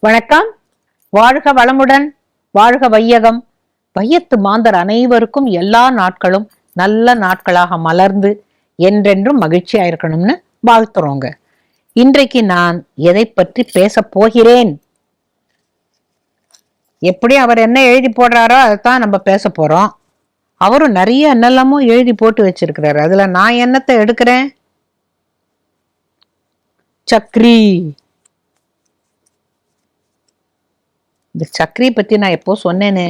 வணக்கம். வாழ்க வளமுடன், வாழ்க வையகம். வையத்து மாந்தர் அனைவருக்கும் எல்லா நாட்களும் நல்ல நாட்களாக மலர்ந்து என்றென்றும் மகிழ்ச்சியா இருக்கணும்னு வாழ்த்துறோங்க. இன்றைக்கு நான் எதை பற்றி பேச போகிறேன், எப்படி அவர் என்ன எழுதி போடுறாரோ அதைத்தான் நம்ம பேச போறோம். அவரும் நிறைய என்னெல்லாமோ எழுதி போட்டு வச்சிருக்கிறாரு. அதுல நான் என்னத்தை எடுக்கிறேன்? சக்ரி. இந்த சக்கரி பத்தி நான் எப்போ சொன்னேனே,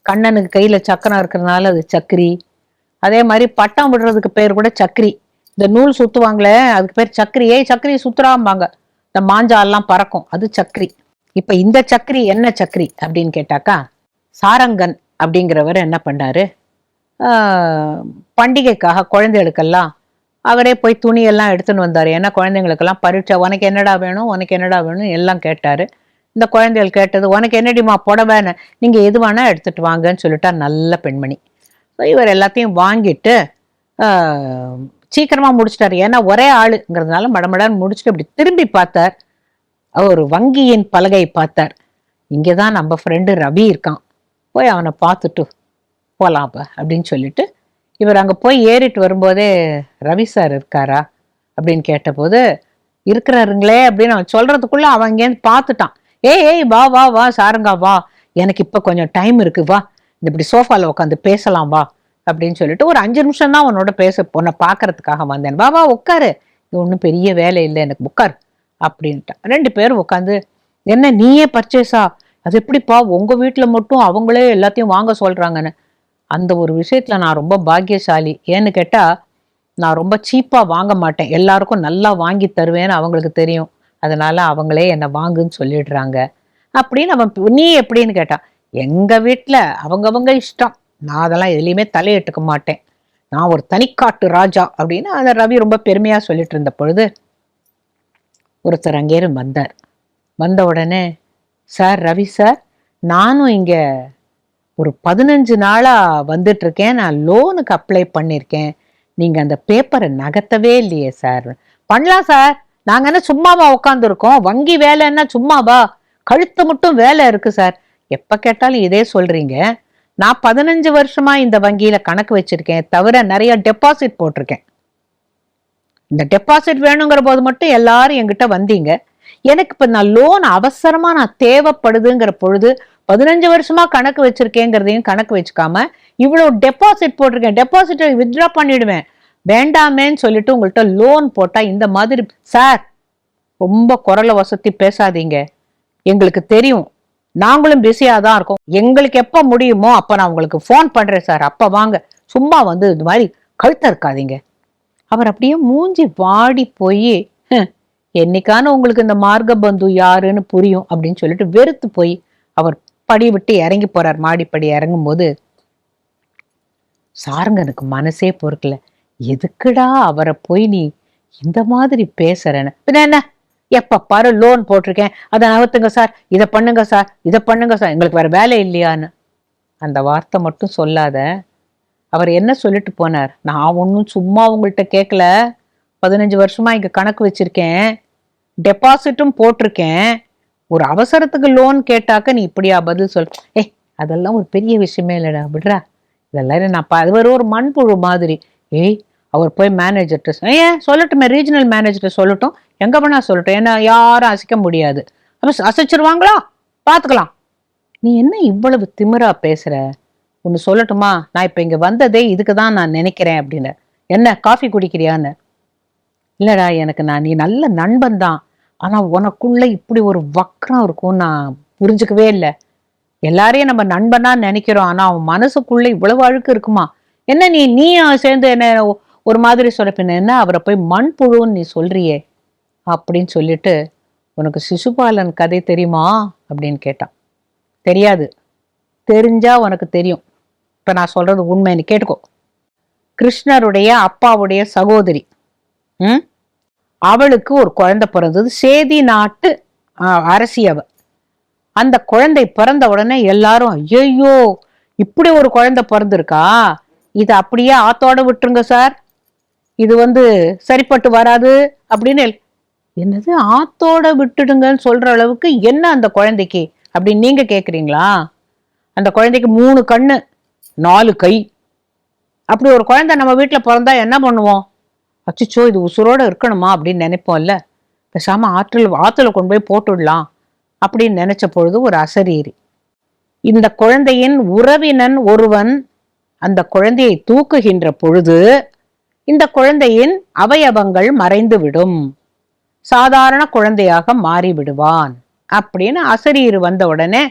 கண்ணனுக்கு கையில சக்கரம் இருக்கிறதுனால அது சக்கரி. அதே மாதிரி பட்டம் விடுறதுக்கு பேர் கூட சக்கரி. இந்த நூல் சுத்துவாங்களே அதுக்கு பேர் சக்கரி. சக்கரி சுத்துறாம்பாங்க, இந்த மாஞ்சாலாம் பறக்கும், அது சக்கரி. இப்ப இந்த சக்கரி என்ன சக்கரி அப்படின்னு கேட்டாக்கா, சாரங்கன் அப்படிங்கிறவர் என்ன பண்ணாரு, பண்டிகைக்காக குழந்தைகளுக்கெல்லாம் அவரே போய் துணியெல்லாம் எடுத்துன்னு வந்தாரு. ஏன்னா குழந்தைங்களுக்கெல்லாம் பரீட்சை, உனக்கு என்னடா வேணும் உனக்கு என்னடா வேணும் எல்லாம் கேட்டாரு. இந்த குழந்தைகள் கேட்டது, உனக்கு என்னடிமா புடவைன்னு, நீங்க எது வேணா எடுத்துட்டு வாங்கன்னு சொல்லிட்டா நல்ல பெண்மணி. இவர் எல்லாத்தையும் வாங்கிட்டு சீக்கிரமா முடிச்சிட்டாரு. ஏன்னா ஒரே ஆளுங்கிறதுனால மடமடன்னு முடிச்சுட்டு அப்படி திரும்பி பார்த்தார். அவர் வங்கியின் பலகை பார்த்தார். இங்கேதான் நம்ம ஃப்ரெண்டு ரவி இருக்கான், போய் அவனை பார்த்துட்டு போலாம் அப்படின்னு சொல்லிட்டு இவர் அங்க போய் ஏறிட்டு வரும்போதே, ரவி சார் இருக்காரா அப்படின்னு கேட்டபோது, இருக்கிறாருங்களே அப்படின்னு அவன் சொல்றதுக்குள்ள அவன் இங்கேருந்து பார்த்துட்டான். ஏய் வா வா வா சாருங்கா வா, எனக்கு இப்ப கொஞ்சம் டைம் இருக்கு, வா இப்படி சோஃபால உட்காந்து பேசலாம் வா அப்படின்னு சொல்லிட்டு ஒரு 5 நிமிஷம் தான் அவனோட உன்னை பாக்குறதுக்காக வந்தேன், வா வா உட்காரு, இது ஒன்றும் பெரிய வேலை இல்லை எனக்கு, உட்காரு அப்படின்ட்டான். 2 பேரும் உட்காந்து, என்ன நீயே பர்ச்சேஸா, அது எப்படிப்பா உங்க வீட்டுல மட்டும் அவங்களே எல்லாத்தையும் வாங்க சொல்றாங்கன்னு. அந்த ஒரு விஷயத்துல நான் ரொம்ப பாக்கியசாலி. ஏன்னு கேட்டா, நான் ரொம்ப சீப்பா வாங்க மாட்டேன், எல்லாருக்கும் நல்லா வாங்கி தருவேன்னு அவங்களுக்கு தெரியும். அதனால அவங்களே என்னை வாங்குன்னு சொல்லிடுறாங்க அப்படின்னு அவன். நீ எப்படின்னு கேட்டான். எங்க வீட்டுல அவங்கவங்க இஷ்டம், நான் அதெல்லாம் எதுலையுமே தலையிட்டுக்க மாட்டேன், நான் ஒரு தனிக்காட்டு ராஜா அப்படின்னு அதை ரவி ரொம்ப பெருமையா சொல்லிட்டு இருந்த பொழுது, ஒருத்தர் அங்கேயும் வந்தார். வந்த உடனே, சார் ரவி சார், நானும் இங்க ஒரு 15 நாளா வந்துட்டு இருக்கேன், நான் லோனுக்கு அப்ளை பண்ணிருக்கேன், நீங்க அந்த பேப்பரை நகர்த்தவே இல்லையே சார். பண்ணலாம் சார், நாங்க என்ன சும்மாவா உட்காந்து இருக்கோம், வங்கி வேலை என்ன சும்மாவா, கழுத்து மட்டும் வேலை இருக்கு சார். எப்ப கேட்டாலும் இதே சொல்றீங்க. நான் 15 வருஷமா இந்த வங்கியில கணக்கு வச்சிருக்கேன், தவிர நிறைய டெபாசிட் போட்டிருக்கேன். இந்த டெபாசிட் வேணுங்கிற போது மட்டும் எல்லாரும் என்கிட்ட வந்தீங்க. எனக்கு இப்ப நான் லோன் அவசரமா நான் தேவைப்படுதுங்கிற பொழுது 15 வருஷமா கணக்கு வச்சிருக்கேங்கிறதையும் கணக்கு வச்சுக்காம இவ்வளவு டெபாசிட் போட்டிருக்கேன், டெபாசிட்டை வித்ட்ரா பண்ணிடுவேன், வேண்டாமேன்னு சொல்லிட்டு உங்கள்கிட்ட லோன் போட்டா இந்த மாதிரி. சார் ரொம்ப குரலை வசதி பேசாதீங்க, எங்களுக்கு தெரியும் நாங்களும் பிஸியா தான் இருக்கோம், எங்களுக்கு எப்ப முடியுமோ அப்ப நான் உங்களுக்கு போன் பண்றேன் சார், அப்ப வாங்க, சும்மா வந்து இது மாதிரி கழுத்த இருக்காதீங்க. அவர் அப்படியே மூஞ்சி வாடி போய், என்னைக்கான உங்களுக்கு இந்த மார்க்க பந்து யாருன்னு புரியும் அப்படின்னு சொல்லிட்டு வெறுத்து போய் அவர் படி விட்டு இறங்கி போறார். மாடிப்படி இறங்கும் போது சாருங்கனுக்கு மனசே பொறுக்கல. எதுக்குடா அவரை போய் நீ இந்த மாதிரி பேசுறேன்னு. என்ன எப்ப பாரு லோன் போட்டிருக்கேன், அதை நகர்த்துங்க சார், இதை பண்ணுங்க சார், இதை பண்ணுங்க சார், எங்களுக்கு வேற வேலை இல்லையான்னு அந்த வார்த்தை மட்டும் சொல்லாத. அவர் என்ன சொல்லிட்டு போனார், நான் ஒன்னும் சும்மா உங்கள்கிட்ட கேட்கல, 15 வருஷமா இங்க கணக்கு வச்சிருக்கேன், டெபாசிட்டும் போட்டிருக்கேன், ஒரு அவசரத்துக்கு லோன் கேட்டாக்க நீ இப்படியா பதில் சொல். அதெல்லாம் ஒரு பெரிய விஷயமே இல்லடா, விடுறா, இதெல்லாம் நான் அது ஒரு மண்புழு மாதிரி. அவர் போய் மேனேஜர்கிட்ட ஏன் சொல்லட்டுமே, ரீஜனல் மேனேஜர்கிட்ட சொல்லட்டும், எங்க வேணா சொல்லட்டும், ஏன்னா யாரும் அசைக்க முடியாது, அசைச்சிருவாங்களா பாத்துக்கலாம். நீ என்ன இவ்வளவு திமிரா பேசுற, ஒன்னு சொல்லட்டுமா, நான் இப்ப இங்க வந்ததே இதுக்குதான் நான் நினைக்கிறேன் அப்படின்னு. என்ன காஃபி குடிக்கிறியான்னு. இல்லடா எனக்கு நீ நல்ல நண்பன் தான், ஆனா உனக்குள்ள இப்படி ஒரு வக்ரம் இருக்கும் நான் புரிஞ்சுக்கவே இல்லை. எல்லாரையும் நம்ம நண்பனா நினைக்கிறோம், ஆனா அவன் மனசுக்குள்ள இவ்வளவு அழுக்கு இருக்குமா. என்ன நீ சேர்ந்து என்ன ஒரு மாதிரி சொல்லப்பின, என்ன அவரை போய் மண்புழுன்னு நீ சொல்றியே அப்படின்னு சொல்லிட்டு, உனக்கு சிசுபாலன் கதை தெரியுமா அப்படின்னு கேட்டான். தெரியாது, தெரிஞ்சா உனக்கு தெரியும், இப்ப நான் சொல்றது உண்மைன்னு கேட்டுக்கோ. கிருஷ்ணருடைய அப்பாவுடைய சகோதரி, அவளுக்கு ஒரு குழந்தை பிறந்தது, சேதி நாட்டு அரசி அவ. அந்த குழந்தை பிறந்த உடனே எல்லாரும், ஐயோ இப்படி ஒரு குழந்தை பிறந்திருக்கா, இதை அப்படியே ஆத்தோட விட்டுருங்க சார், இது சரிப்பட்டு வராது அப்படின்னு என்னது ஆத்தோட விட்டுடுங்கன்னு சொல்ற அளவுக்கு என்ன அந்த குழந்தைக்கு அப்படின்னு நீங்க கேக்குறீங்களா? அந்த குழந்தைக்கு 3 கண்ணு 4 கை. அப்படி ஒரு குழந்தை நம்ம வீட்டுல பிறந்தா என்ன பண்ணுவோம்? அச்சோ இது உசுரோட இருக்கணுமா அப்படின்னு நினைப்போம்ல. பேசாம ஆத்துல கொண்டு போய் போட்டுடலாம் அப்படின்னு நினைச்ச பொழுது ஒரு அசரீரி, இந்த குழந்தையின் உறவினன் ஒருவன் அந்த குழந்தையை தூக்குகின்ற பொழுது இந்த குழந்தையின் அவயவங்கள் மறைந்து விடும், சாதாரண குழந்தையாக மாறிவிடுவான் அப்படின்னு அசரீரி வந்த உடனே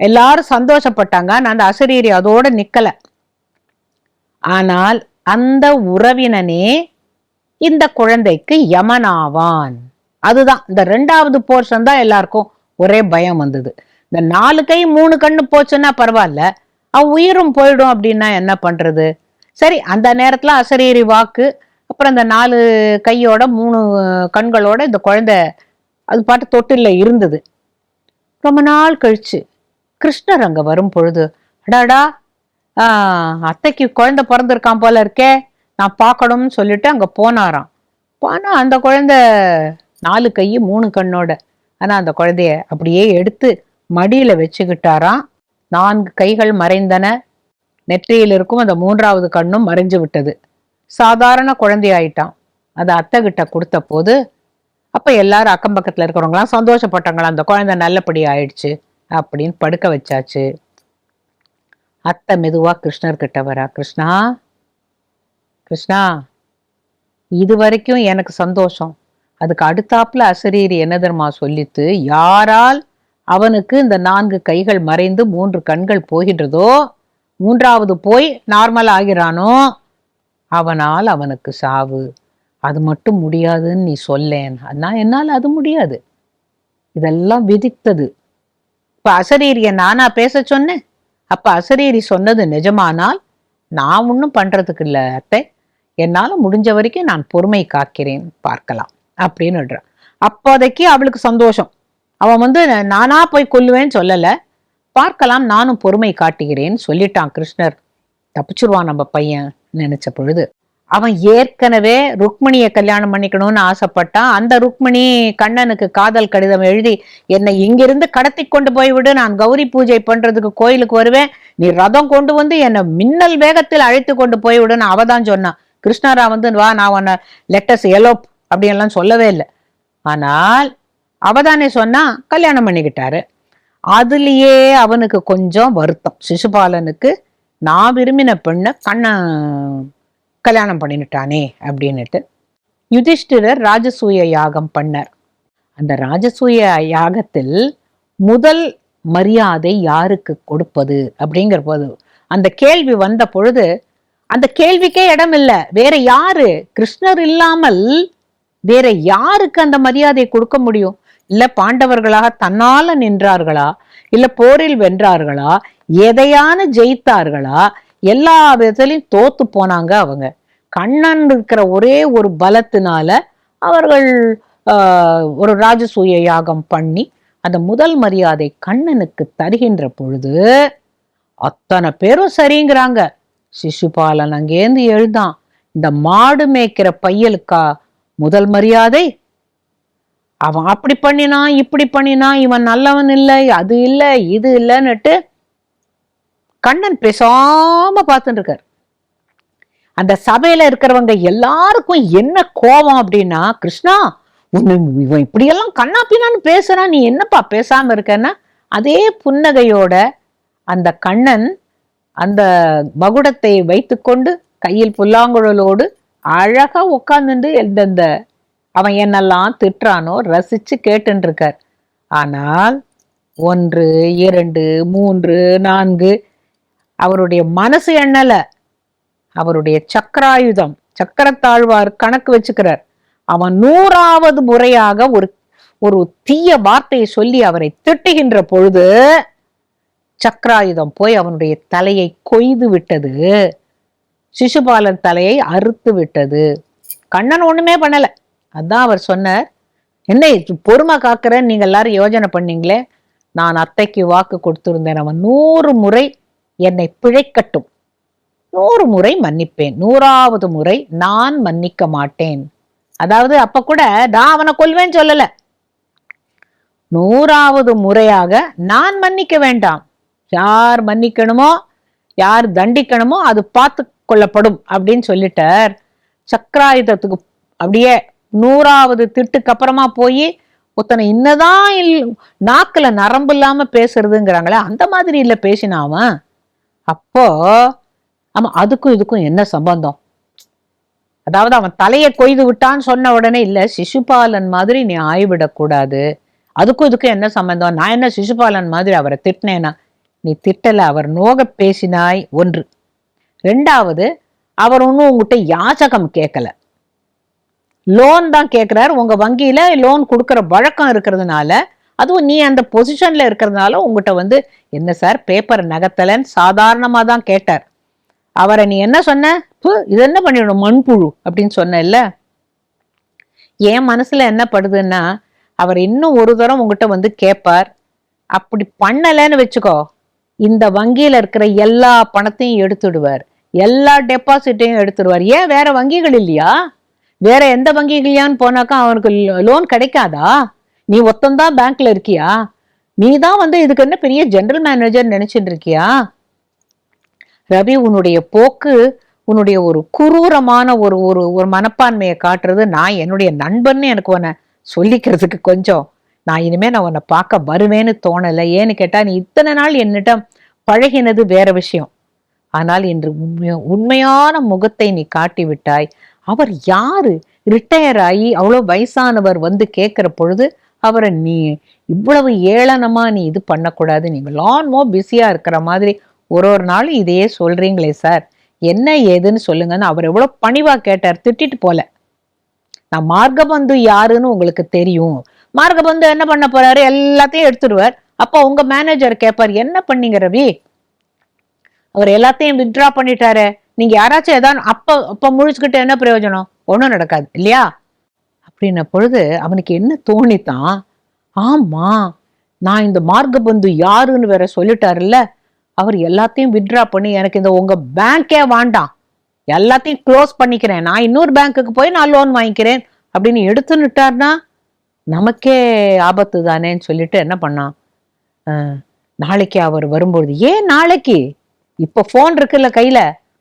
எல்லாரும் சந்தோஷப்பட்டாங்க. அந்த அசரீரி அதோட நிக்கல. ஆனால் அந்த உறவினனே இந்த குழந்தைக்கு யமனாவான். அதுதான் இந்த 2வது போர்ஷன் தான் எல்லாருக்கும் ஒரே பயம் வந்தது. இந்த 4 கை 3 கண்ணு போச்சுன்னா பரவாயில்ல, அவன் உயிரும் போயிடும் அப்படின்னா என்ன பண்றது? சரி, அந்த நேரத்துல அசரீரி வாக்கு, அப்புறம் இந்த 4 கையோட 3 கண்களோட இந்த குழந்தை அது பாட்டு தொட்டில்ல இருந்தது. ரொம்ப நாள் கழிச்சு கிருஷ்ணர் அங்க வரும் பொழுது, அடாடா அத்தைக்கு குழந்தை பிறந்திருக்கான் போல இருக்கே, நான் பார்க்கணும்னு சொல்லிட்டு அங்க போனாராம். போனா அந்த குழந்தை 4 கை 3 கண்ணோட. ஆனா அந்த குழந்தைய அப்படியே எடுத்து மடியில வச்சுக்கிட்டாராம். 4 கைகள் மறைந்தன, நெற்றியில் இருக்கும் அந்த 3வது கண்ணும் மறைஞ்சு விட்டது. சாதாரண குழந்தை ஆயிட்டான். அதை அத்தை கிட்ட கொடுத்த போது அப்ப எல்லாரும் அக்கம் பக்கத்துல இருக்கிறவங்களாம் சந்தோஷப்பட்டாங்களா, அந்த குழந்தை நல்லபடி ஆயிடுச்சு அப்படின்னு படுக்க வச்சாச்சு. அத்தை மெதுவா கிருஷ்ணர் கிட்ட வரா, கிருஷ்ணா கிருஷ்ணா, இது வரைக்கும் எனக்கு சந்தோஷம். அதுக்கு அடுத்தாப்புல அசரீரி என்ன தெரியுமா சொல்லித்து, யாரால் அவனுக்கு இந்த 4 கைகள் மறைந்து 3 கண்கள் போகின்றதோ, 3வது போய் நார்மல் ஆகிறானோ, அவனால் அவனுக்கு சாவு. அது மட்டும் முடியாதுன்னு நீ சொல்லேன். நான் என்னால் அது முடியாது, இதெல்லாம் விதித்தது. இப்ப அசரீரிய நானா பேச சொன்னேன்? அப்ப அசரீரி சொன்னது நிஜமானால் நான் ஒன்றும் பண்றதுக்கு இல்லை அத்தை, என்னால முடிஞ்ச வரைக்கும் நான் பொறுமை காக்கிறேன், பார்க்கலாம் அப்படின்னு. அப்போதைக்கு அவளுக்கு சந்தோஷம். அவன் நானா போய் கொல்லுவேன்னு சொல்லல, பார்க்கலாம் நானும் பொறுமை காட்டுகிறேன்னு சொல்லிட்டான் கிருஷ்ணர். தப்பிச்சிருவான் நம்ம பையன் நினைச்ச பொழுது, அவன் ஏற்கனவே ருக்மிணியை கல்யாணம் பண்ணிக்கணும்னு ஆசைப்பட்டான். அந்த ருக்மிணி கண்ணனுக்கு காதல் கடிதம் எழுதி, என்னை இங்கிருந்து கடத்தி கொண்டு போய்விடு, நான் கௌரி பூஜை பண்றதுக்கு கோயிலுக்கு வருவேன், நீ ரதம் கொண்டு வந்து என்னை மின்னல் வேகத்தில் அழைத்து கொண்டு போய்விடுன்னு அவதான் சொன்னான். கிருஷ்ணரா வா நான் உன்னை லெட்டஸ் எலோப் அப்படின்லாம் சொல்லவே இல்லை. ஆனால் அவதானே சொன்னா, கல்யாணம் பண்ணிக்கிட்டாரு. அதுலயே அவனுக்கு கொஞ்சம் வருத்தம். சிசுபாலனுக்கு நான் விரும்பின பெண்ணை கல்யாணம் பண்ணிட்டானே அப்படின்னுட்டு யுதிஷ்டிரர் ராஜசூய யாகம் பண்ணார். அந்த ராஜசூய யாகத்தில் முதல் மரியாதை யாருக்கு கொடுப்பது அப்படிங்கிற போது அந்த கேள்வி வந்த பொழுது அந்த கேள்விக்கே இடம் இல்லை. வேற யாரு? கிருஷ்ணர் இல்லாமல் வேற யாருக்கு அந்த மரியாதை கொடுக்க முடியும்? இல்ல பாண்டவர்களாக தன்னால நின்றார்களா, இல்ல போரில் வென்றார்களா, எதையான ஜெயித்தார்களா? எல்லா விதத்திலையும் தோத்து போனாங்க அவங்க. கண்ணன் இருக்கிற ஒரே ஒரு பலத்தினால அவர்கள் ஒரு ராஜசூய யாகம் பண்ணி அந்த முதல் மரியாதை கண்ணனுக்கு தருகின்ற பொழுது அத்தனை பேரும் சரிங்கிறாங்க. சிசுபாலன் அங்கேருந்து எழுதான், இந்த மாடு மேய்க்கிற பையலுக்கா முதல் மரியாதை? அவன் அப்படி பண்ணினான் இப்படி பண்ணினான், இவன் நல்லவன் இல்லை, அது இல்லை இது இல்லைன்னுட்டு கண்ணன் பேசாம பார்த்துட்டு இருக்கார். அந்த சபையில இருக்கிறவங்க எல்லாருக்கும் என்ன கோபம் அப்படின்னா, கிருஷ்ணா இவன் இப்படியெல்லாம் கண்ணா பின்னான்னு பேசுறான், நீ என்னப்பா பேசாம இருக்கன்னா? அதே புன்னகையோட அந்த கண்ணன் அந்த மகுடத்தை வைத்துக்கொண்டு கையில் புல்லாங்குழலோடு அழகா உட்கார்ந்துட்டு எந்தெந்த அவன் என்னெல்லாம் திட்டுறானோ ரசிச்சு கேட்டுன்னு இருக்கார். ஆனால் 1 2 3 4 அவருடைய மனசு எண்ணல, அவருடைய சக்கராயுதம் சக்கரத்தாழ்வார் கணக்கு வச்சுக்கிறார். அவன் 100வது முறையாக ஒரு தீய வார்த்தையை சொல்லி அவரை திட்டுகின்ற பொழுது சக்கராயுதம் போய் அவனுடைய தலையை கொய்து விட்டது, சிசுபாலன் தலையை அறுத்து விட்டது. கண்ணன் ஒண்ணுமே பண்ணல. அதான் அவர் சொன்னார், என்ன பொறுமை காக்கிறேன்னு நீங்க எல்லாரும் யோஜனை பண்ணீங்களே, நான் அத்தைக்கு வாக்கு கொடுத்திருந்தேன், அவன் 100 முறை என்னை பிழைக்கட்டும், 100 முறை மன்னிப்பேன், 100வது முறை நான் மன்னிக்க மாட்டேன் அதாவது அப்ப கூட நான் அவனை கொல்வேன்னு சொல்லல, 100வது முறையாக நான் மன்னிக்க வேண்டாம், யார் மன்னிக்கணுமோ யார் தண்டிக்கணுமோ அது பார்த்து கொள்ளப்படும் அப்படின்னு சொல்லிட்டார். சக்கராயுதத்துக்கு அப்படியே 100வது திட்டுக்கு அப்புறமா போய் ஒருத்தனை இன்னதான் நாக்குல நரம்பு இல்லாம பேசுறதுங்கிறாங்களே, அந்த மாதிரி இல்ல பேசினாவன். அப்போ ஆமா, அதுக்கும் இதுக்கும் என்ன சம்பந்தம்? அதாவது அவன் தலையை கொய்து விட்டான்னு சொன்ன உடனே இல்ல, சிசுபாலன் மாதிரி நீ ஆய்விடக்கூடாது, அதுக்கும் இதுக்கும் என்ன சம்பந்தம்? நான் என்ன சிசுபாலன் மாதிரி அவரை திட்டினேனா? நீ திட்டல, அவர் நோக பேசினாய் ஒன்று. ரெண்டாவது, அவர் ஒன்னும் உங்ககிட்ட யாச்சகம் கேட்கல, லோன் தான் கேட்கிறாரு. உங்க வங்கியில லோன் கொடுக்கற வழக்கம் இருக்கிறதுனால, அதுவும் நீ அந்த பொசிஷன்ல இருக்கிறதுனால உங்ககிட்ட என்ன சார் பேப்பர் நகத்தலன்னு சாதாரணமா தான் கேட்டார். அவரை நீ என்ன சொன்ன? இது என்ன பண்ணிடணும், மண்புழு அப்படின்னு சொன்ன இல்ல. என் மனசுல என்ன படுதுன்னா, அவர் இன்னும் ஒரு தரம் உங்ககிட்ட கேட்பார். அப்படி பண்ணலன்னு வச்சுக்கோ, இந்த வங்கியில இருக்கிற எல்லா பணத்தையும் எடுத்துடுவார், எல்லா டெபாசிட்டையும் எடுத்துடுவார். ஏன் வேற வங்கிகள் இல்லையா? வேற எந்த வங்கிகளையான்னு போனாக்கா அவனுக்கு லோன் கிடைக்காதா? நீ ஒத்தந்தான் பேங்க்ல இருக்கியா? நீ தான் இதுக்கு என்ன பெரிய ஜெனரல் மேனேஜர் நினைச்சிட்டு இருக்கியா? ரவி, உன்னுடைய போக்கு, உன்னுடைய ஒரு குரூரமான ஒரு ஒரு ஒரு மனப்பான்மையை காட்டுறது. நான் என்னுடைய நண்பன்னு எனக்கு உன்னை சொல்லிக்கிறதுக்கு கொஞ்சம் நான் உன்னை பார்க்க வருவேன்னு தோணலை. ஏன்னு கேட்டா, நீ இத்தனை நாள் என்னிட்ட பழகினது வேற விஷயம். ஆனால் இன்று உண்மையான முகத்தை நீ காட்டி விட்டாய். அவர் யாரு? ரிட்டையர் ஆகி அவ்வளோ வயசானவர் கேட்கிற பொழுது அவரை நீ இவ்வளவு ஏளனமா நீ இது பண்ணக்கூடாது. நீங்க லான்மோ பிஸியா இருக்கிற மாதிரி ஒரு நாளும் இதையே சொல்றீங்களே சார், என்ன ஏதுன்னு சொல்லுங்கன்னு அவர் எவ்வளவு பணிவா கேட்டார், திட்டிட்டு போல. நான் மார்கபந்து யாருன்னு உங்களுக்கு தெரியும், மார்கபந்து என்ன பண்ண போறாரு, எல்லாத்தையும் எடுத்துடுவார். அப்ப உங்க மேனேஜர் கேட்பார், என்ன பண்ணீங்க ரவி, அவர் எல்லாத்தையும் வித்ட்ரா பண்ணிட்டாரு, நீங்க யாராச்சும் ஏதாவது அப்ப முழிச்சுக்கிட்டு என்ன பிரயோஜனம்? ஒன்றும் நடக்காது இல்லையா? அப்படின்ன பொழுது அவனுக்கு என்ன தோணித்தான், ஆமா நான் இந்த மார்கபந்து யாருன்னு வேற சொல்லிட்டாருல்ல, அவர் எல்லாத்தையும் வித்ட்ரா பண்ணி எனக்கு இந்த உங்க பேங்கே வேண்டாம், எல்லாத்தையும் க்ளோஸ் பண்ணிக்கிறேன், நான் இன்னொரு பேங்க்குக்கு போய் நான் லோன் வாங்கிக்கிறேன் அப்படின்னு எடுத்துன்னுட்டார்னா நமக்கே ஆபத்து தானேன்னு சொல்லிட்டு என்ன பண்ணான், நாளைக்கு அவர் வரும்பொழுது, ஏன் நாளைக்கு, இப்ப போன் இருக்குல்ல கையில,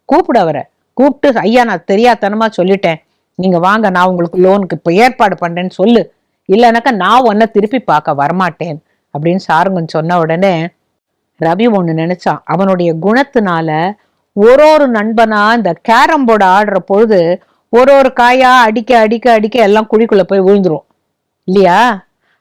கூப்பிடு அவரை, கூப்பிட்டு ஐயா நான் தெரியாதனமா சொல்லிட்டேன், நீங்க வாங்க நான் உங்களுக்கு லோனுக்கு இப்ப ஏற்பாடு பண்றேன்னு சொல்லு, இல்லைனாக்கா நான் உன்னை திருப்பி பார்க்க வரமாட்டேன் அப்படின்னு சாருங்கன்னு சொன்ன உடனே ரவி ஒண்ணு நினைச்சான். அவனுடைய குணத்தினால ஒரு நண்பனா இந்த கேரம் போர்டு ஆடுற பொழுது ஒரு காயா அடிக்க அடிக்க அடிக்க எல்லாம் குழிக்குள்ள போய் விழுந்துரும் இல்லையா?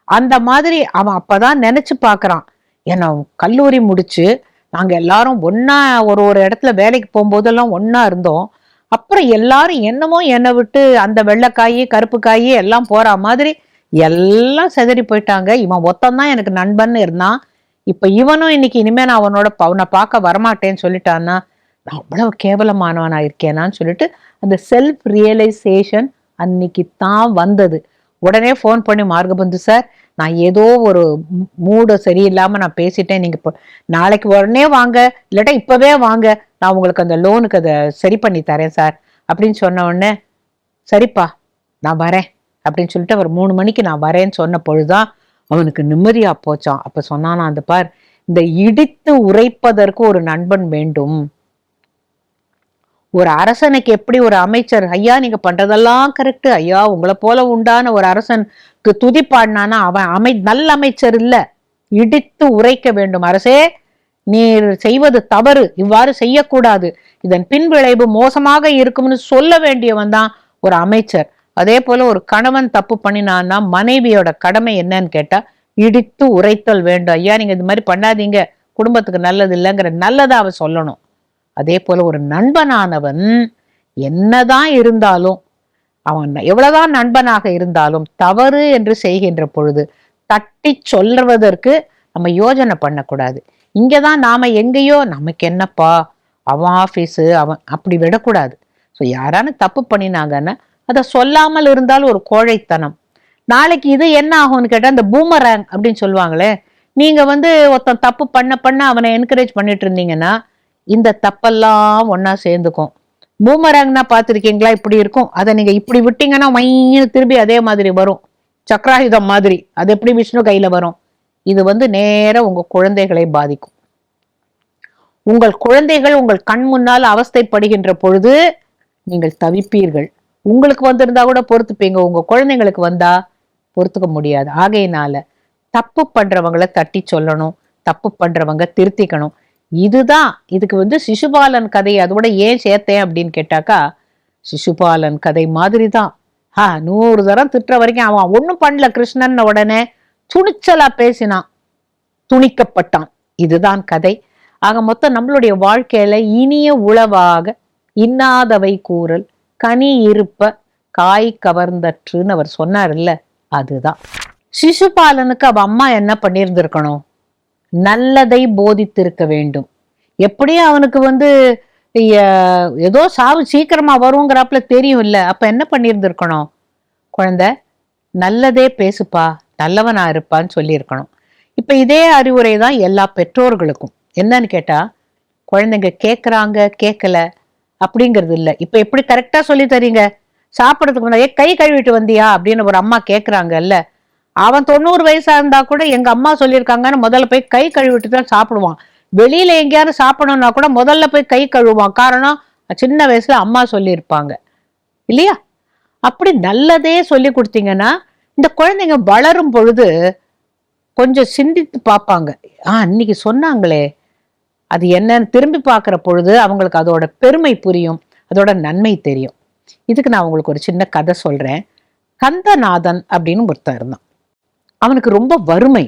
அந்த மாதிரி அவன் அப்பதான் நினைச்சு பாக்குறான், என்ன கல்லூரி முடிச்சு நாங்க எல்லாரும் ஒன்னா ஒரு இடத்துல வேலைக்கு போகும்போதெல்லாம் ஒன்னா இருந்தோம், அப்புறம் எல்லாரும் என்னமோ என்னை விட்டு அந்த வெள்ளைக்காயி கருப்பு காயி எல்லாம் போற மாதிரி எல்லாம் செதறி போயிட்டாங்க, இவன் ஒத்தந்தான் எனக்கு நண்பன் இருந்தான், இப்ப இவனும் இன்னைக்கு இனிமே நான் அவனை பார்க்க வரமாட்டேன்னு சொல்லிட்டான்னா நான் அவ்வளவு கேவலமானவனா இருக்கேனான்னு சொல்லிட்டு அந்த செல்ஃப் ரியலைசேஷன் அன்னைக்கு தான் வந்தது. உடனே ஃபோன் பண்ணி, மார்கபந்து சார் நான் ஏதோ ஒரு மூடு சரியில்லாம நான் பேசிட்டேன், நீங்க இப்போ நாளைக்கு உடனே வாங்க, இல்லாட்டா இப்பவே வாங்க, நான் உங்களுக்கு அந்த லோனுக்கு அதை சரி பண்ணி தரேன் சார் அப்படின்னு சொன்ன உடனே, சரிப்பா நான் வரேன் அப்படின்னு சொல்லிட்டு அவர் 3 மணிக்கு நான் வரேன்னு சொன்ன பொழுதுதான் அவனுக்கு நிம்மதியா போச்சான். அப்ப சொன்னானா, அந்த பார், இந்த இடித்து உரைப்பதற்கு ஒரு நண்பன் வேண்டும், ஒரு அரசனுக்கு எப்படி ஒரு அமைச்சர், ஐயா நீங்க பண்றதெல்லாம் கரெக்ட் ஐயா, உங்களை போல உண்டான ஒரு அரசனுக்கு துதி பாடினானா அவன் நல்ல அமைச்சர் இல்ல, இடித்து உரைக்க வேண்டும், அரசே நீர் செய்வது தவறு, இவ்வாறு செய்யக்கூடாது, இதன் பின் விளைவு மோசமாக இருக்கும்னு சொல்ல வேண்டியவன் தான் ஒரு அமைச்சர். அதே போல ஒரு கணவன் தப்பு பண்ணினான்னா மனைவியோட கடமை என்னன்னு கேட்டா இடித்து உரைத்தல் வேண்டும், ஐயா நீங்க இது மாதிரி பண்ணாதீங்க, குடும்பத்துக்கு நல்லது இல்லைங்கிற நல்லதா அவ சொல்லணும். அதே போல ஒரு நண்பனானவன் என்னதான் இருந்தாலும், அவன் எவ்வளவுதான் நண்பனாக இருந்தாலும் தவறு என்று செய்கின்ற பொழுது தட்டி சொல்றதற்கு நம்ம யோஜனை பண்ணக்கூடாது. இங்கதான் நாம எங்கேயோ நமக்கு என்னப்பா அவன் ஆபீஸு அவன் அப்படி விடக்கூடாது. ஸோ யாரானு தப்பு பண்ணினாங்கன்னா அதை சொல்லாமல் இருந்தாலும் ஒரு கோழைத்தனம். நாளைக்கு இது என்ன ஆகும்னு கேட்டா, இந்த பூமரேங் அப்படின்னு சொல்லுவாங்களே, நீங்க ஒருத்தன் தப்பு பண்ண அவனை என்கரேஜ் பண்ணிட்டு இருந்தீங்கன்னா இந்த தப்பெல்லாம் ஒன்னா சேர்ந்துக்கும். பூமரங்னா பார்த்துருக்கீங்களா? இப்படி இருக்கும். அதை நீங்க இப்படி விட்டீங்கன்னா மையின்னு திரும்பி அதே மாதிரி வரும். சக்கராயுதம் மாதிரி. அது எப்படி விஷ்ணு கையில வரும்? இது நேர உங்க குழந்தைகளை பாதிக்கும். உங்கள் குழந்தைகள் உங்கள் கண் முன்னால் அவஸ்தைப்படுகின்ற பொழுது நீங்கள் தவிப்பீர்கள். உங்களுக்கு வந்திருந்தா கூட பொறுத்துப்பீங்க, உங்க குழந்தைங்களுக்கு வந்தா பொறுத்துக்க முடியாது. ஆகையினால தப்பு பண்றவங்களை தட்டி சொல்லணும், தப்பு பண்றவங்க திருத்திக்கணும். இதுதான் இதுக்கு சிசுபாலன் கதை அதோட ஏன் சேர்த்தேன் அப்படின்னு கேட்டாக்கா, சிசுபாலன் கதை மாதிரி தான். 100 தரம் திட்டுற வரைக்கும் அவன் ஒன்னும் பண்ணல. கிருஷ்ணன் உடனே துணிச்சலா பேசினான், துணிக்கப்பட்டான். இதுதான் கதை. ஆக மொத்தம் நம்மளுடைய வாழ்க்கையில இனிய உளவாக இன்னாதவை கூறல் கனி இருப்ப காய் கவர்ந்தற்றுன்னு அவர் சொன்னார் இல்ல, அதுதான். சிசுபாலனுக்கு அவ அம்மா என்ன பண்ணியிருந்திருக்கணும்? நல்லதை போதித்திருக்க வேண்டும். எப்படியும் அவனுக்கு ஏதோ சாவு சீக்கிரமா வருங்கிறாப்புல தெரியும் இல்ல, அப்ப என்ன பண்ணியிருந்திருக்கணும்? குழந்தை நல்லதே பேசுப்பா, நல்லவனா இருப்பான்னு சொல்லியிருக்கணும். இப்ப இதே அறிவுரை தான் எல்லா பெற்றோர்களுக்கும். என்னன்னு கேட்டா, குழந்தைங்க கேட்கறாங்க கேட்கல அப்படிங்கிறது இல்லை. இப்ப எப்படி கரெக்டா சொல்லி தரீங்க? சாப்பிடறதுக்கு முன்னாடி கை கழுவிட்டு வந்தியா அப்படின்னு ஒரு அம்மா கேட்கறாங்கல்ல, அவன் 90 வயசா இருந்தா கூட எங்க அம்மா சொல்லியிருக்காங்கன்னு முதல்ல போய் கை கழுவிட்டு தான் சாப்பிடுவான். வெளியில எங்கேயாவது சாப்பிடணும்னா கூட முதல்ல போய் கை கழுவான். காரணம், சின்ன வயசுல அம்மா சொல்லியிருப்பாங்க இல்லையா? அப்படி நல்லதே சொல்லி கொடுத்தீங்கன்னா இந்த குழந்தைங்க வளரும் பொழுது கொஞ்சம் சிந்தித்து பார்ப்பாங்க. இன்னைக்கு சொன்னாங்களே அது என்னன்னு திரும்பி பார்க்கிற பொழுது அவங்களுக்கு அதோட பெருமை புரியும், அதோட நன்மை தெரியும். இதுக்கு நான் உங்களுக்கு ஒரு சின்ன கதை சொல்றேன். கந்தநாதன் அப்படின்னு ஒருத்தன் இருந்தான். அவனுக்கு ரொம்ப வறுமை.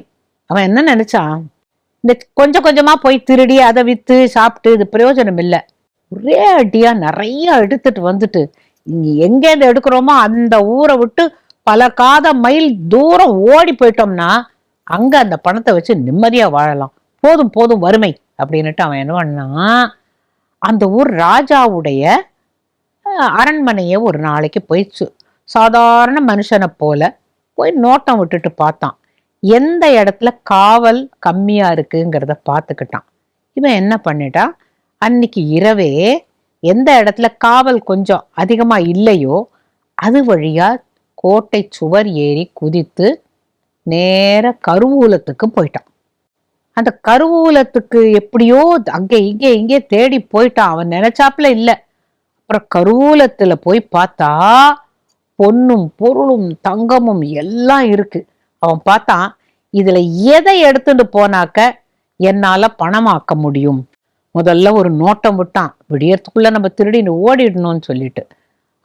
அவன் என்ன நினைச்சான், இந்த கொஞ்சம் கொஞ்சமா போய் திருடி அதை வித்து சாப்பிட்டு இது பிரயோஜனம் இல்லை, ஒரே அடியா நிறைய எடுத்துட்டு வந்துட்டு எங்கேருந்து எடுக்கிறோமோ அந்த ஊரை விட்டு பல காத மைல் தூரம் ஓடி போயிட்டோம்னா அங்க அந்த பணத்தை வச்சு நிம்மதியா வாழலாம், போதும் போதும் வறுமை அப்படின்னுட்டு அவன் என்ன பண்ணான், அந்த ஊர் ராஜாவுடைய அரண்மனையை ஒரு நாளைக்கு போய் சாதாரண மனுஷனை போல போய் நோட்டம் விட்டுட்டு பார்த்தான். எந்த இடத்துல காவல் கம்மியா இருக்குங்கிறத பார்த்துக்கிட்டான். இவன் என்ன பண்ணிட்டான், அன்னைக்கு இரவே எந்த இடத்துல காவல் கொஞ்சம் அதிகமா இல்லையோ அது வழியா கோட்டை சுவர் ஏறி குதித்து நேர கருவூலத்துக்கு போயிட்டான். அந்த கருவூலத்துக்கு எப்படியோ அங்கே இங்கே தேடி போயிட்டான். அவன் நினைச்சாப்புல இல்லை. அப்புறம் கருவூலத்துல போய் பார்த்தா பொன்னும் பொருளும் தங்கமும் எல்லாம் இருக்கு. அவன் பார்த்தான், இதுல எதை எடுத்துட்டு போனாக்க என்னால பணமாக்க முடியும். முதல்ல ஒரு நோட்டம் விட்டான், விடியறதுக்குள்ள நம்ம திருடின்னு ஓடிடணும்னு சொல்லிட்டு.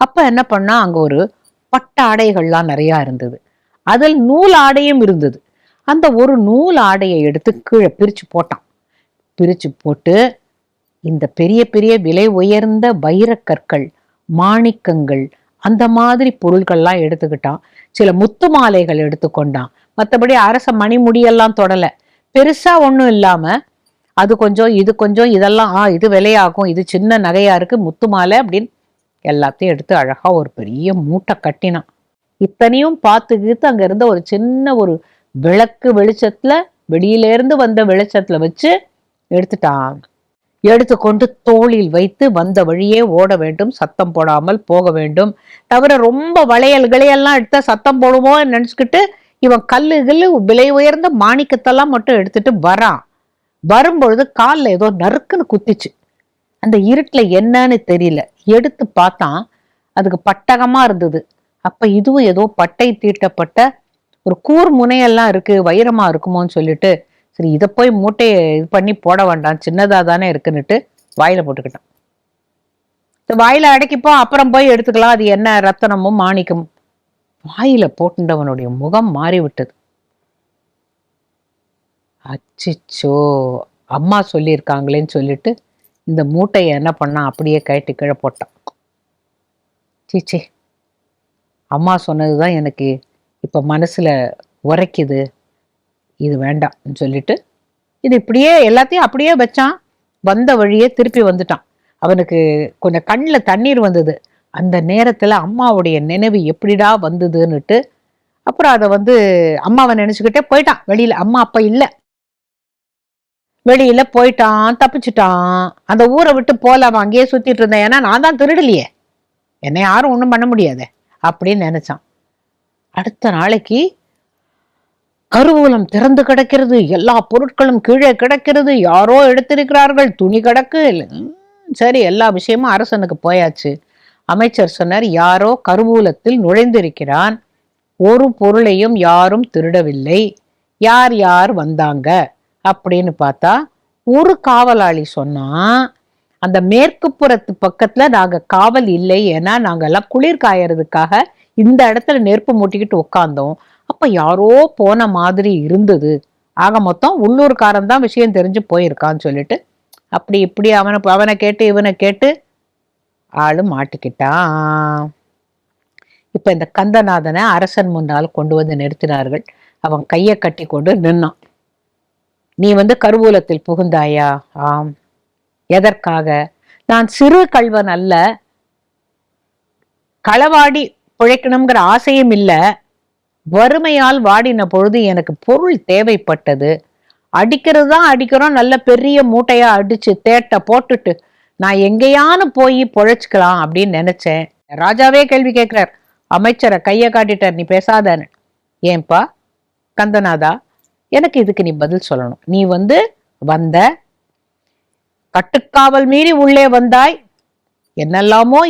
அப்ப என்ன பண்ணா, அங்க ஒரு பட்டு ஆடைகள்லாம் நிறைய இருந்தது. அதில் நூல் ஆடையும் இருந்தது. அந்த ஒரு நூல் ஆடையை எடுத்து கீழே பிரிச்சு போட்டான். பிரிச்சு போட்டு இந்த பெரிய பெரிய விலை உயர்ந்த வைரக்கற்கள், மாணிக்கங்கள், அந்த மாதிரி பொருள்கள்லாம் எடுத்துக்கிட்டான். சில முத்து மாலைகள் எடுத்துக்கொண்டான். மற்றபடி அரச மணிமுடியெல்லாம் தொடல. பெருசா ஒன்றும் இல்லாம அது கொஞ்சம் இது கொஞ்சம், இதெல்லாம் இது விலையாகும், இது சின்ன நகையா இருக்கு, முத்து மாலை அப்படின்னு எல்லாத்தையும் எடுத்து அழகா ஒரு பெரிய மூட்டை கட்டினான். இத்தனையும் பார்த்துக்கிட்டு அங்க இருந்த ஒரு சின்ன ஒரு விளக்கு வெளிச்சத்துல, வெளியிலேருந்து வந்த வெளிச்சத்துல வச்சு எடுத்துட்டான். எடுத்துக்கொண்டு தோளில் வைத்து வந்த வழியே ஓட வேண்டும், சத்தம் போடாமல் போக வேண்டும். தவிர ரொம்ப வளையல்களையெல்லாம் எடுத்த சத்தம் போடுமோ நினைச்சுக்கிட்டு இவன் கல்லு விலை உயர்ந்த மாணிக்கத்தெல்லாம் மட்டும் எடுத்துட்டு வரான். வரும்பொழுது காலில் ஏதோ நறுக்குன்னு குத்திச்சு. அந்த இருட்டுல என்னன்னு தெரியல. எடுத்து பார்த்தான், அதுக்கு பட்டகமா இருந்தது. அப்ப இதுவும் ஏதோ பட்டை தீட்டப்பட்ட ஒரு கூர் முனையெல்லாம் இருக்கு, வைரமா இருக்குமோன்னு சொல்லிட்டு சரி இதை போய் மூட்டையை இது பண்ணி போட வேண்டாம், சின்னதா தானே இருக்குன்னுட்டு வாயில போட்டுக்கிட்டான். வாயில அடக்கிப்போம், அப்புறம் போய் எடுத்துக்கலாம், அது என்ன ரத்தனமும் மாணிக்கமும். வாயில போட்டுண்டவனுடைய முகம் மாறிவிட்டது. அச்சிச்சோ, அம்மா சொல்லியிருக்காங்களேன்னு சொல்லிட்டு இந்த மூட்டையை என்ன பண்ணான், அப்படியே கழட்டி கீழே போட்டான். சீச்சே, அம்மா சொன்னதுதான் எனக்கு இப்ப மனசுல உரைக்குது, இது வேண்டாம்னு சொல்லிட்டு இது இப்படியே எல்லாத்தையும் அப்படியே வச்சான். வந்த வழியே திருப்பி வந்துட்டான். அவனுக்கு கொஞ்சம் கண்ணில் தண்ணீர் வந்தது. அந்த நேரத்துல அம்மாவுடைய நினைவு எப்படிடா வந்ததுன்னுட்டு அப்புறம் அதை அம்மாவை நினைச்சுக்கிட்டே போயிட்டான் வெளியில. அம்மா அப்ப இல்லை. வெளியில போயிட்டான், தப்பிச்சுட்டான். அந்த ஊரை விட்டு போலாமா, அங்கேயே சுத்திட்டு இருந்தேன், ஏன்னா நான் தான் திருடலையே, என்னை யாரும் ஒண்ணும் பண்ண முடியாது அப்படின்னு நினைச்சான். அடுத்த நாளைக்கு கருவூலம் திறந்து கிடக்கிறது, எல்லா பொருட்களும் கீழே கிடக்கிறது, யாரோ எடுத்திருக்கிறார்கள், துணி கிடக்கு. சரி, எல்லா விஷயமும் அரசனுக்கு போயாச்சு. அமைச்சர் சொன்னார், யாரோ கருவூலத்தில் நுழைந்திருக்கிறான், ஒரு பொருளையும் யாரும் திருடவில்லை, யார் யார் வந்தாங்க அப்படின்னு பார்த்தா ஒரு காவலாளி சொன்னா, அந்த மேற்கு புறத்து பக்கத்துல நாங்க காவல் இல்லை, ஏன்னா நாங்கெல்லாம் குளிர் காயறதுக்காக இந்த இடத்துல நெருப்பு மூட்டிக்கிட்டு உட்கார்ந்தோம், அப்ப யாரோ போன மாதிரி இருந்தது, ஆக மொத்தம் உள்ளூர்காரன் தான் விஷயம் தெரிஞ்சு போயிருக்கான்னு சொல்லிட்டு அப்படி இப்படி அவனை கேட்டு இவனை கேட்டு ஆளு மாட்டிக்கிட்டான். இப்ப இந்த கந்தநாதனை அரசன் முன்னால் கொண்டு வந்து நிறுத்தினார்கள். அவன் கையை கட்டி கொண்டு நின்னான். நீ கருவூலத்தில் புகுந்தாயா? ஆம். எதற்காக? நான் சிறு கள்வன் அல்ல, களவாடி பிழைக்கணுங்கிற ஆசையும் இல்ல, வறுமையால் வாடின பொழுது எனக்கு பொருள் தேவைப்பட்டது, அடிக்கிறது தான் அடிக்கிறோம், நல்ல பெரிய மூட்டையா அடிச்சு தேட்டை போட்டுட்டு நான் எங்கேயானு போய் பொழைச்சுக்கலாம் அப்படின்னு நினைச்சேன். ராஜாவே கேள்வி கேட்கிறார், அமைச்சரை கையை காட்டிட்டார், நீ பேசாதன்னு. ஏன்பா கந்தநாதா, எனக்கு இதுக்கு நீ பதில் சொல்லணும். நீ வந்த கட்டுக்காவல் மீறி உள்ளே வந்தாய், என்னெல்லாமோ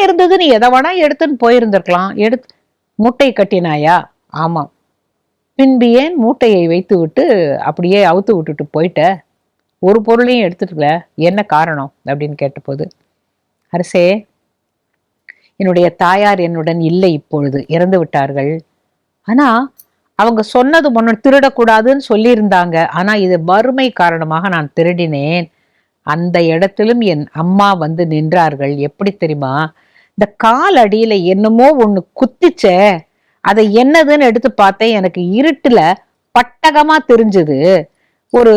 இருந்தது, நீ எதை வேணா எடுத்துன்னு போயிருந்திருக்கலாம், எடுத்து மூட்டை கட்டினாயா? ஆமாம். பின்பு ஏன் மூட்டையை வைத்து விட்டு அப்படியே அவுத்து விட்டுட்டு போயிட்ட, ஒரு பொருளையும் எடுத்துட்டுல, என்ன காரணம் அப்படின்னு கேட்டபோது, அரசே, என்னுடைய தாயார் என்னுடன் இல்லை, இப்பொழுது இறந்து விட்டார்கள். ஆனா அவங்க சொன்னது முன்ன திருடக்கூடாதுன்னு சொல்லியிருந்தாங்க, ஆனா இது வறுமை காரணமாக நான் திருடினேன். அந்த இடத்திலும் என் அம்மா நின்றார்கள். எப்படி தெரியுமா? இந்த கால் அடியில என்னமோ ஒண்ணு குத்திச்ச, அதை என்னதுன்னு எடுத்து பார்த்தேன், எனக்கு இருட்டுல பட்டகமா தெரிஞ்சது, ஒரு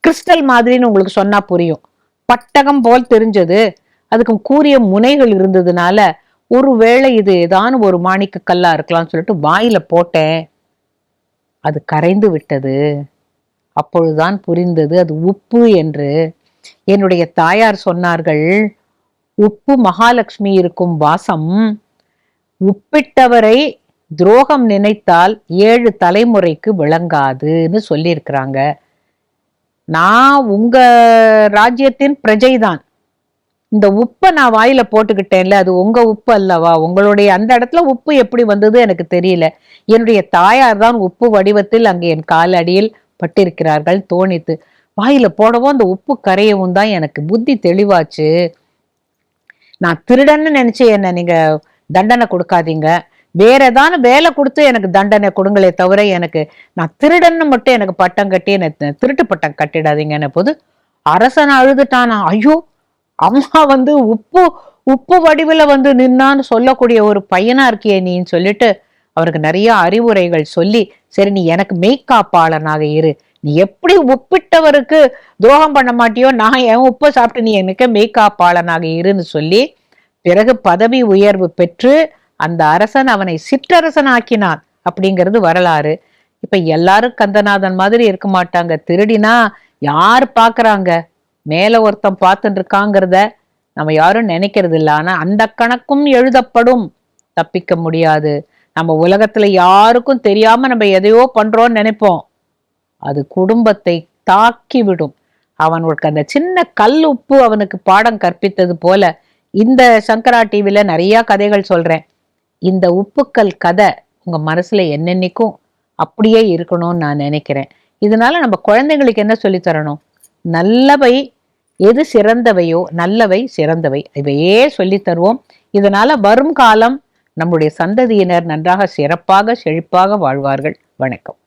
கிறிஸ்டல் மாதிரின்னு உங்களுக்கு சொன்னா புரியும், பட்டகம் போல் தெரிஞ்சது, அதுக்கு கூரிய முனைகள் இருந்ததுனால ஒருவேளை இது ஏதான ஒரு மாணிக்க கல்லா இருக்கலாம்னு சொல்லிட்டு வாயில போட்டேன், அது கரைந்து விட்டது. அப்பொழுதுதான் புரிந்தது அது உப்பு என்று. என்னுடைய தாயார் சொன்னார்கள், உப்பு மகாலட்சுமி இருக்கும் வாசம், உப்பிட்டவரை துரோகம் நினைத்தால் 7 தலைமுறைக்கு விளங்காதுன்னு சொல்லியிருக்கிறாங்க. நான் உங்க ராஜ்யத்தின் பிரஜைதான், இந்த உப்பை நான் வாயில போட்டுக்கிட்டேன்ல, அது உங்க உப்பு அல்லவா, உங்களுடைய அந்த இடத்துல உப்பு எப்படி வந்தது எனக்கு தெரியல, என்னுடைய தாயார் தான் உப்பு வடிவத்தில் அங்கே என் கால் அடியில் பட்டிருக்கிறார்கள் தோணித்து, வாயில போடவும் அந்த உப்பு கரையவும் தான் எனக்கு புத்தி தெளிவாச்சு. நான் திருடன்னு நினைச்சு என்ன நீங்க தண்டனை கொடுக்காதீங்க, வேற ஏதாவது வேலை கொடுத்து எனக்கு தண்டனை கொடுங்களே தவிர, எனக்கு நான் திருடன்னு மட்டும் எனக்கு பட்டம் கட்டி என்ன திருட்டு பட்டம் கட்டிடாதீங்கன்னு போது அரசன் அழுதுட்டானா. ஐயோ, அம்மா உப்பு உப்பு வடிவில் நின்னான்னு சொல்லக்கூடிய ஒரு பையனா இருக்கியே நீன்னு சொல்லிட்டு அவருக்கு நிறைய அறிவுரைகள் சொல்லி, சரி நீ எனக்கு மெய்காப்பாளனாக இரு, நீ எப்படி உப்பிட்டவருக்கு துரோகம் பண்ண மாட்டியோ, நான் என் உப்பை சாப்பிட்டு நீ எனக்கு மெய்காப்பாளனாக இருன்னு சொல்லி பிறகு பதவி உயர்வு பெற்று அந்த அரசன் அவனை சிற்றரசன் ஆக்கினான் அப்படிங்கிறது வரலாறு. இப்ப எல்லாரும் கந்தநாதன் மாதிரி இருக்க மாட்டாங்க, திருடினா யார் பாக்குறாங்க, மேல ஒருத்தன் பார்த்துட்டு இருக்காங்கிறத நம்ம யாரும் நினைக்கிறது இல்லை. ஆனா அந்த கணக்கும் எழுதப்படும், தப்பிக்க முடியாது. நம்ம உலகத்துல யாருக்கும் தெரியாம நம்ம எதையோ பண்றோம்னு நினைப்போம், அது குடும்பத்தை தாக்கி விடும். அவனுக்கு அந்த சின்ன கல் உப்பு அவனுக்கு பாடம் கற்பித்தது போல இந்த சங்கரா டிவில நிறைய கதைகள் சொல்றேன். இந்த உப்புக்கல் கதை உங்க மனசுல என்னென்னைக்கும் அப்படியே இருக்கணும்னு நான் நினைக்கிறேன். இதனால நம்ம குழந்தைங்களுக்கு என்ன சொல்லி தரணும், நல்லவை எது சிறந்தவையோ, நல்லவை சிறந்தவை, இவையே சொல்லி தருவோம். இதனால வரும் காலம் நம்முடைய சந்ததியினர் நன்றாக சிறப்பாக செழிப்பாக வாழ்வார்கள். வணக்கம்.